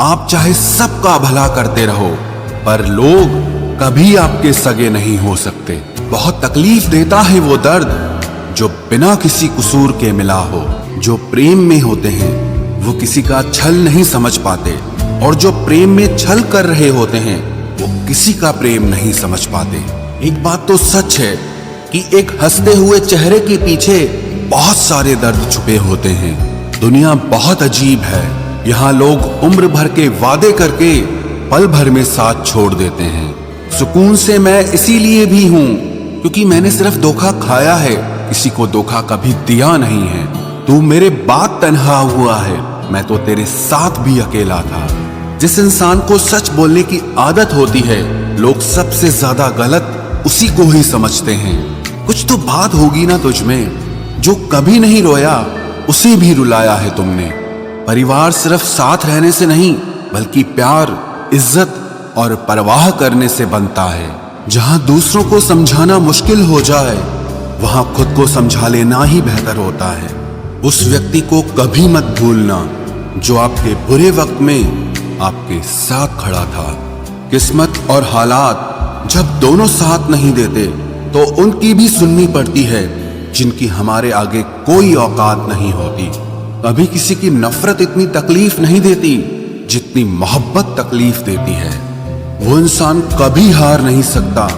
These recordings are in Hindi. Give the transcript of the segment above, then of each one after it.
आप चाहे सबका भला करते रहो, पर लोग कभी आपके सगे नहीं हो सकते। बहुत तकलीफ देता है वो दर्द जो बिना किसी कसूर के मिला हो। जो प्रेम में होते हैं वो किसी का छल नहीं समझ पाते, और जो प्रेम में छल कर रहे होते हैं वो किसी का प्रेम नहीं समझ पाते। एक बात तो सच है कि एक हंसते हुए चेहरे के पीछे बहुत सारे दर्द छुपे होते हैं। दुनिया बहुत अजीब है। यहाँ लोग उम्र भर के वादे करके पल भर में साथ छोड़ देते हैं। सुकून से मैं इसीलिए भी हूँ क्योंकि मैंने सिर्फ धोखा खाया है, किसी को धोखा कभी दिया नहीं है। तू मेरे बाद तन्हा हुआ है, मैं तो तेरे साथ भी अकेला था। जिस इंसान को सच बोलने की आदत होती है, लोग सबसे ज्यादा गलत उसी को ही समझते हैं। कुछ तो बात होगी ना तुझ में, जो कभी नहीं रोया उसे भी रुलाया है तुमने। परिवार सिर्फ साथ रहने से नहीं, बल्कि प्यार, इज्जत और परवाह करने से बनता है। जहां दूसरों को समझाना मुश्किल हो जाए, वहां खुद को समझा लेना ही बेहतर होता है। उस व्यक्ति को कभी मत भूलना जो आपके बुरे वक्त में आपके साथ खड़ा था। किस्मत और हालात जब दोनों साथ नहीं देते तो उनकी भी सुननी पड़ती है जिनकी हमारे आगे कोई औकात नहीं होती। कभी किसी की नफरत इतनी तकलीफ नहीं देती जितनी मोहब्बत तकलीफ देती है। वो इंसान कभी हार नहीं सकता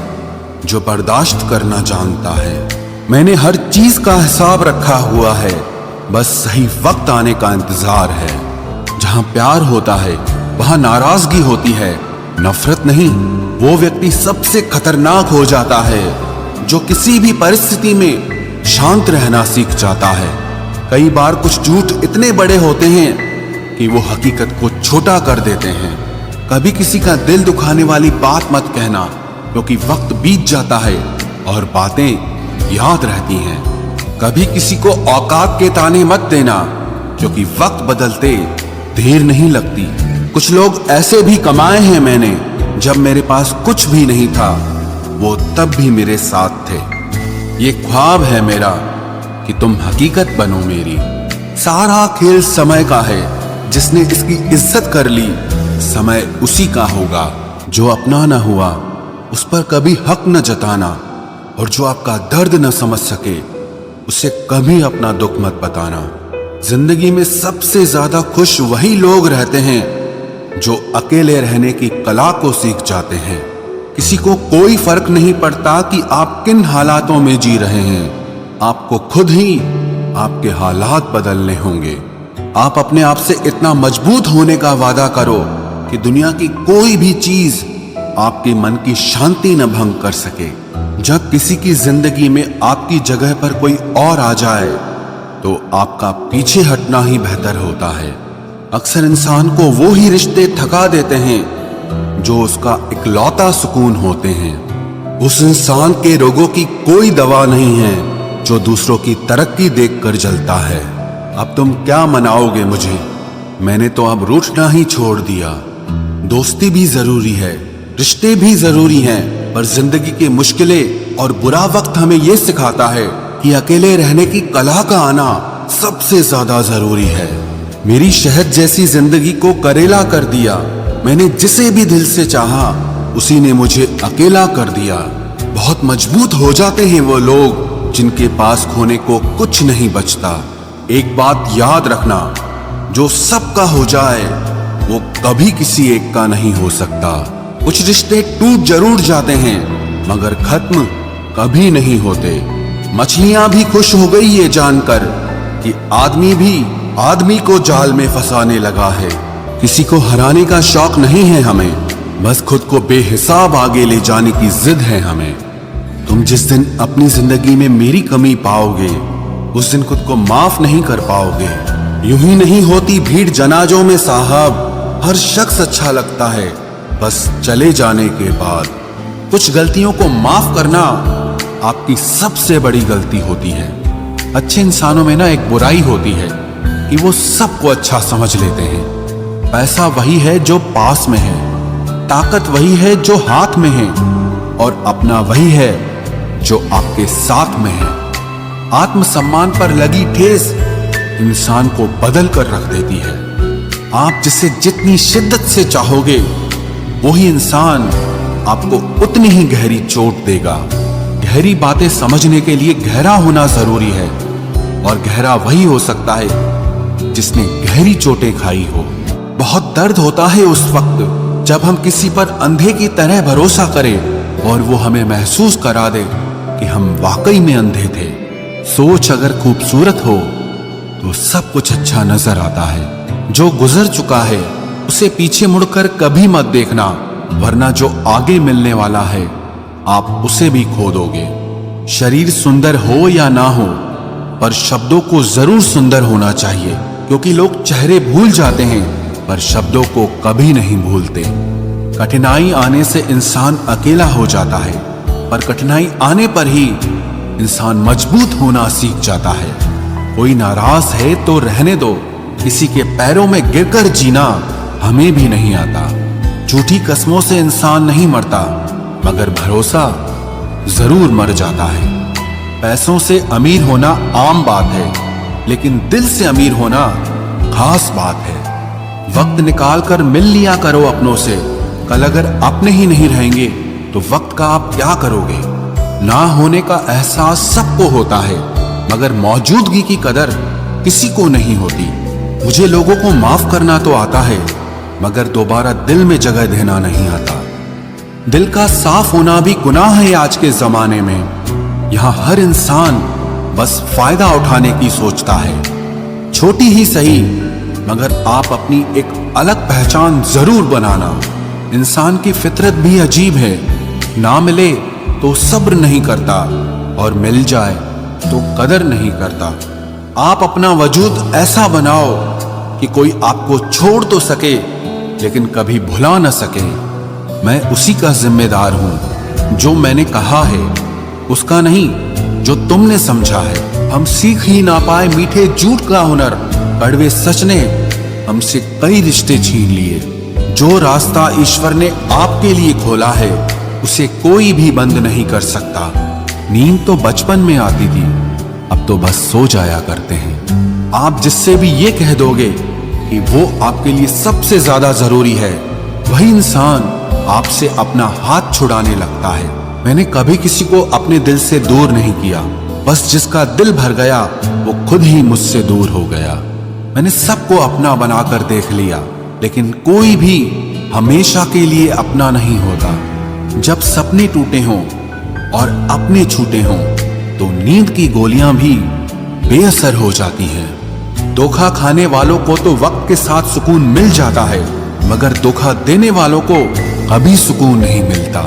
जो बर्दाश्त करना जानता है। मैंने हर चीज का हिसाब रखा हुआ है, बस सही वक्त आने का इंतजार है। जहां प्यार होता है वहां नाराजगी होती है, नफरत नहीं। वो व्यक्ति सबसे खतरनाक हो जाता है जो किसी भी परिस्थिति में शांत रहना सीख जाता है। कई बार कुछ झूठ इतने बड़े होते हैं कि वो हकीकत को छोटा कर देते हैं। कभी किसी का दिल दुखाने वाली बात मत कहना, क्योंकि वक्त बीत जाता है और बातें याद रहती हैं। कभी किसी को औकात के ताने मत देना, क्योंकि वक्त बदलते देर नहीं लगती। कुछ लोग ऐसे भी कमाए हैं मैंने जब मेरे पास कुछ भी नहीं था, वो तब भी मेरे साथ थे। ये ख्वाब है मेरा कि तुम हकीकत बनो मेरी। सारा खेल समय का है, जिसने इसकी इज्जत कर ली समय उसी का होगा। जो अपना न हुआ उस पर कभी हक न जताना, और जो आपका दर्द न समझ सके उसे कभी अपना दुख मत बताना। जिंदगी में सबसे ज्यादा खुश वही लोग रहते हैं जो अकेले रहने की कला को सीख जाते हैं। किसी को कोई फर्क नहीं पड़ता कि आप किन हालातों में जी रहे हैं, आपको खुद ही आपके हालात बदलने होंगे। आप अपने आप से इतना मजबूत होने का वादा करो कि दुनिया की कोई भी चीज आपके मन की शांति न भंग कर सके। जब किसी की जिंदगी में आपकी जगह पर कोई और आ जाए तो आपका पीछे हटना ही बेहतर होता है। अक्सर इंसान को वो ही रिश्ते थका देते हैं जो उसका इकलौता सुकून होते हैं। उस इंसान के रोगों की कोई दवा नहीं है जो दूसरों की तरक्की देखकर जलता है। अब तुम क्या मनाओगे मुझे, मैंने तो अब रूठना ही छोड़ दिया। दोस्ती भी जरूरी है, रिश्ते भी जरूरी हैं, पर जिंदगी की मुश्किलें और बुरा वक्त हमें ये सिखाता है कि अकेले रहने की कला का आना सबसे ज्यादा जरूरी है। मेरी शहद जैसी जिंदगी को करेला कर दिया। मैंने जिसे भी दिल से चाहा उसी ने मुझे अकेला कर दिया। बहुत मजबूत हो जाते हैं वो लोग जिनके पास खोने को कुछ नहीं बचता। एक बात याद रखना, जो सबका हो जाए वो कभी किसी एक का नहीं हो सकता। कुछ रिश्ते टूट जरूर जाते हैं मगर खत्म कभी नहीं होते। मछलियां भी खुश हो गई ये जानकर कि आदमी भी आदमी को जाल में फंसाने लगा है। किसी को हराने का शौक नहीं है हमें, बस खुद को बेहिसाब आगे ले जाने की जिद है हमें। तुम जिस दिन अपनी जिंदगी में मेरी कमी पाओगे उस दिन खुद को माफ नहीं कर पाओगे। यूं ही नहीं होती भीड़ जनाजों में साहब, हर शख्स अच्छा लगता है बस चले जाने के बाद। कुछ गलतियों को माफ करना आपकी सबसे बड़ी गलती होती है। अच्छे इंसानों में ना एक बुराई होती है कि वो सबको अच्छा समझ लेते हैं। पैसा वही है जो पास में है, ताकत वही है जो हाथ में है, और अपना वही है जो आपके साथ में है। आत्मसम्मान पर लगी ठेस इंसान को बदल कर रख देती है। आप जिसे जितनी शिद्दत से चाहोगे वही इंसान आपको उतनी ही गहरी चोट देगा। गहरी बातें समझने के लिए गहरा होना जरूरी है, और गहरा वही हो सकता है जिसने गहरी चोटें खाई हो। बहुत दर्द होता है उस वक्त जब हम किसी पर अंधे की तरह भरोसा करें और वो हमें महसूस करा दे कि हम वाकई में अंधे थे। सोच अगर खूबसूरत हो तो सब कुछ अच्छा नजर आता है। जो गुजर चुका है उसे पीछे मुड़कर कभी मत देखना, वरना जो आगे मिलने वाला है आप उसे भी खो दोगे। शरीर सुंदर हो या ना हो, पर शब्दों को जरूर सुंदर होना चाहिए, क्योंकि लोग चेहरे भूल जाते हैं पर शब्दों को कभी नहीं भूलते। कठिनाई आने से इंसान अकेला हो जाता है, पर कठिनाई आने पर ही इंसान मजबूत होना सीख जाता है। कोई नाराज है तो रहने दो, किसी के पैरों में गिरकर जीना हमें भी नहीं आता। झूठी कस्मों से इंसान नहीं मरता, मगर भरोसा जरूर मर जाता है। पैसों से अमीर होना आम बात है, लेकिन दिल से अमीर होना खास बात है। वक्त निकाल कर मिल लिया करो अपनों से। कल अगर अपने ही नहीं रहेंगे तो वक्त का आप क्या करोगे। ना होने का एहसास सबको होता है, मगर मौजूदगी की कदर किसी को नहीं होती। मुझे लोगों को माफ करना तो आता है, मगर दोबारा दिल में जगह देना नहीं आता। दिल का साफ होना भी गुनाह है आज के जमाने में। यहाँ हर इंसान बस फायदा उठाने की सोचता है। छोटी ही सही, मगर आप अपनी एक अलग पहचान जरूर बनाना। इंसान की फितरत भी अजीब है, ना मिले तो सब्र नहीं करता, और मिल जाए तो कदर नहीं करता। आप अपना वजूद ऐसा बनाओ कि कोई आपको छोड़ तो सके, लेकिन कभी भुला न सके। मैं उसी का जिम्मेदार हूं, जो मैंने कहा है उसका नहीं जो तुमने समझा है। हम सीख ही ना पाए मीठे झूठ का हुनर, कड़वे सच ने हमसे कई रिश्ते छीन लिए। जो रास्ता ईश्वर ने आपके लिए खोला है उसे कोई भी बंद नहीं कर सकता। नींद तो बचपन में आती थी, अब तो बस सो जाया करते हैं। आप जिससे भी ये कह दोगे कि वो आपके लिए सबसे ज्यादा जरूरी है, वही इंसान आपसे अपना हाथ छुड़ाने लगता है। मैंने कभी किसी को अपने दिल से दूर नहीं किया, बस जिसका दिल भर गया वो खुद ही मुझसे दूर हो गया। मैंने सबको अपना बनाकर देख लिया, लेकिन कोई भी हमेशा के लिए अपना नहीं होता। जब सपने टूटे हों और अपने छूटे हों तो नींद की गोलियां भी बेअसर हो जाती हैं। धोखा खाने वालों को तो वक्त के साथ सुकून मिल जाता है, मगर धोखा देने वालों को कभी सुकून नहीं मिलता।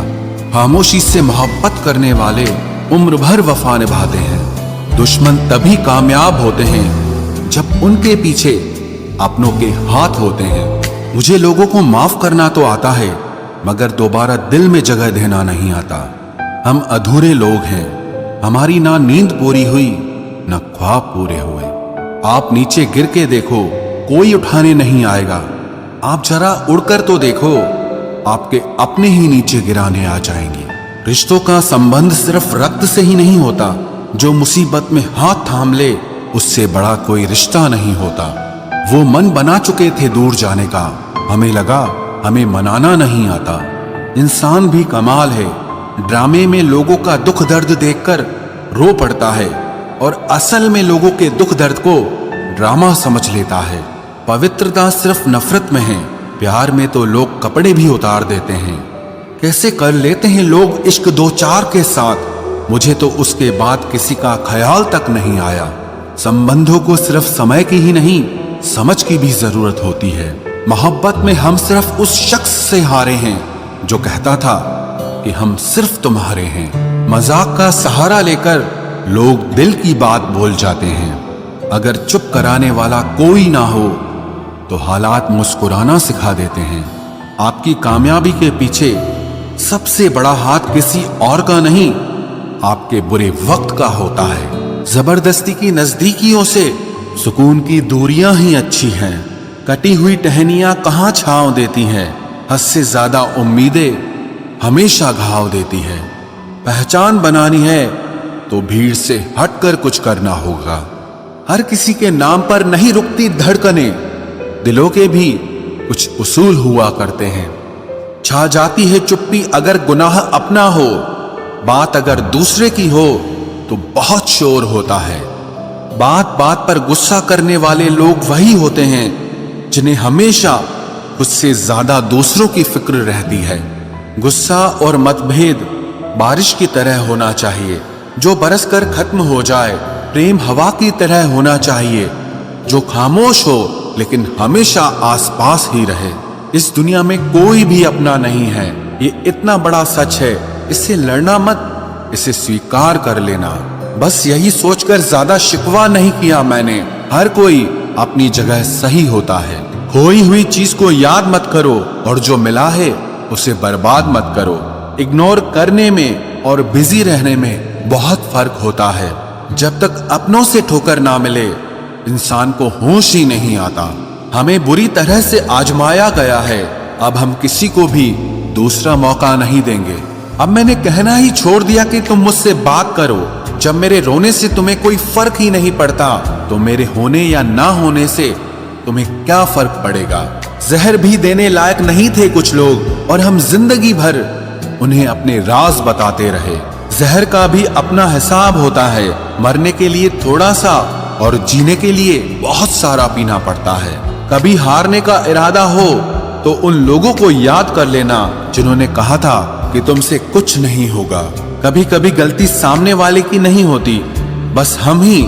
खामोशी से मोहब्बत करने वाले उम्र भर वफा निभाते हैं। दुश्मन तभी कामयाब होते हैं जब उनके पीछे अपनों के हाथ होते हैं। मुझे लोगों को माफ करना तो आता है, मगर दोबारा दिल में जगह देना नहीं आता। हम अधूरे लोग हैं, हमारी ना नींद पूरी हुई ना ख्वाब पूरे हुए। आप नीचे गिर के देखो, कोई उठाने नहीं आएगा। आप जरा उड़कर तो देखो, आपके अपने ही नीचे गिराने आ जाएंगे। रिश्तों का संबंध सिर्फ रक्त से ही नहीं होता। जो मुसीबत में हाथ थाम ले उससे बड़ा कोई रिश्ता नहीं होता। वो मन बना चुके थे दूर जाने का, हमें लगा हमें मनाना नहीं आता। इंसान भी कमाल है, ड्रामे में लोगों का दुख दर्द देखकर रो पड़ता है और असल में लोगों के दुख दर्द को ड्रामा समझ लेता है। पवित्रता सिर्फ नफरत में है, प्यार में तो लोग कपड़े भी उतार देते हैं। कैसे कर लेते हैं लोग इश्क दो चार के साथ, मुझे तो उसके बाद किसी का ख्याल तक नहीं आया। संबंधों को सिर्फ समय की ही नहीं, समझ की भी जरूरत होती है। मोहब्बत में हम सिर्फ उस शख्स से हारे हैं जो कहता था कि हम सिर्फ तुम्हारे हैं। मजाक का सहारा लेकर लोग दिल की बात बोल जाते हैं। अगर चुप कराने वाला कोई ना हो तो हालात मुस्कुराना सिखा देते हैं। आपकी कामयाबी के पीछे सबसे बड़ा हाथ किसी और का नहीं, आपके बुरे वक्त का होता है। जबरदस्ती की नजदीकियों से सुकून की दूरियां ही अच्छी हैं। कटी हुई टहनियां कहाँ छांव देती हैं, हद से ज्यादा उम्मीदें हमेशा घाव देती है। पहचान बनानी है तो भीड़ से हटकर कुछ करना होगा। हर किसी के नाम पर नहीं रुकती धड़कनें, दिलों के भी कुछ उसूल हुआ करते हैं। छा जाती है चुप्पी अगर गुनाह अपना हो, बात अगर दूसरे की हो तो बहुत शोर होता है। बात बात पर गुस्सा करने वाले लोग वही होते हैं जिन्हें हमेशा खुद से ज्यादा दूसरों की फिक्र रहती है। गुस्सा और मतभेद बारिश की तरह होना चाहिए जो बरस कर खत्म हो जाए। प्रेम हवा की तरह होना चाहिए जो खामोश हो लेकिन हमेशा आसपास ही रहे। इस दुनिया में कोई भी अपना नहीं है, ये इतना बड़ा सच है। इससे लड़ना मत, इसे स्वीकार कर लेना। बस यही सोचकर ज्यादा शिकवा नहीं किया मैंने। हर कोई अपनी जगह सही होता है। खोई हुई चीज को याद मत करो और जो मिला है उसे बर्बाद मत करो। इग्नोर करने में और बिजी रहने में बहुत फर्क होता है। जब तक अपनों से ठोकर ना मिले इंसान को होश ही नहीं आता। हमें बुरी तरह से आजमाया गया है, अब हम किसी को भी दूसरा मौका नहीं देंगे। अब मैंने कहना ही छोड़ दिया कि तुम मुझसे बात करो। जब मेरे रोने से तुम्हें कोई फर्क ही नहीं पड़ता तो मेरे होने या ना होने से तुम्हें क्या फर्क पड़ेगा। जहर भी देने लायक नहीं थे कुछ लोग और हम जिंदगी भर उन्हें अपने राज बताते रहे। जहर का भी अपना हिसाब होता है। मरने के लिए थोड़ा सा और जीने के लिए बहुत सारा पीना पड़ता है। कभी हारने का इरादा हो तो उन लोगों को याद कर लेना जिन्होंने कहा था कि तुमसे कुछ नहीं होगा। कभी कभी गलती सामने वाले की नहीं होती, बस हम ही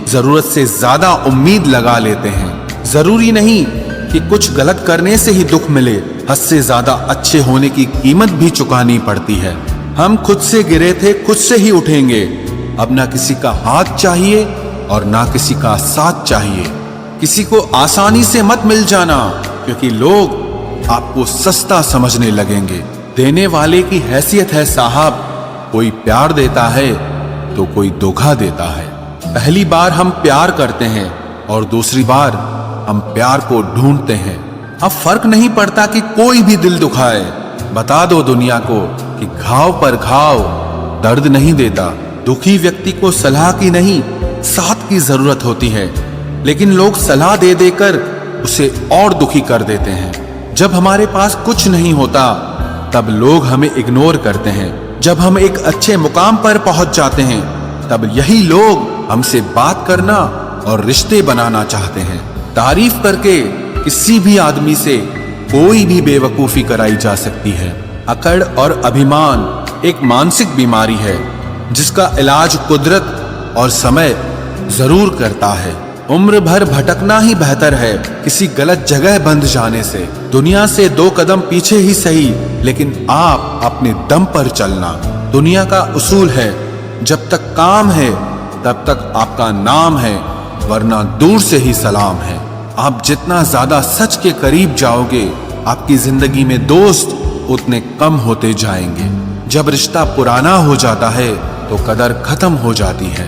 जरूरत से ज्यादा उम्मीद लगा लेते हैं। जरूरी नहीं कि कुछ गलत करने से ही दुख मिले, हद से ज्यादा अच्छे होने की कीमत भी चुकानी पड़ती है। हम खुद से गिरे थे, खुद से ही उठेंगे। अब ना किसी का हाथ चाहिए और ना किसी का साथ चाहिए। किसी को आसानी से मत मिल जाना क्योंकि लोग आपको सस्ता समझने लगेंगे। देने वाले की हैसियत है साहब, कोई प्यार देता है तो कोई धोखा देता है। पहली बार हम प्यार करते हैं और दूसरी बार हम प्यार को ढूंढते हैं। अब फर्क नहीं पड़ता कि कोई भी दिल दुखाए। बता दो दुनिया को कि घाव पर घाव दर्द नहीं देता। दुखी व्यक्ति को सलाह की नहीं साथ की जरूरत होती है, लेकिन लोग सलाह दे देकर उसे और दुखी कर देते हैं। जब हमारे पास कुछ नहीं होता तब लोग हमें इग्नोर करते हैं। जब हम एक अच्छे मुकाम पर पहुंच जाते हैं तब यही लोग हमसे बात करना और रिश्ते बनाना चाहते हैं। तारीफ करके किसी भी आदमी से कोई भी बेवकूफी कराई जा सकती है। अकड़ और अभिमान एक मानसिक बीमारी है जिसका इलाज कुदरत और समय जरूर करता है। उम्र भर भटकना ही बेहतर है किसी गलत जगह बंध जाने से। दुनिया से 2 कदम पीछे ही सही, लेकिन आप अपने दम पर चलना। दुनिया का उसूल है, जब तक काम है तब तक आपका नाम है, वरना दूर से ही सलाम है। आप जितना ज्यादा सच के करीब जाओगे आपकी जिंदगी में दोस्त उतने कम होते जाएंगे। जब रिश्ता पुराना हो जाता है तो कदर खत्म हो जाती है।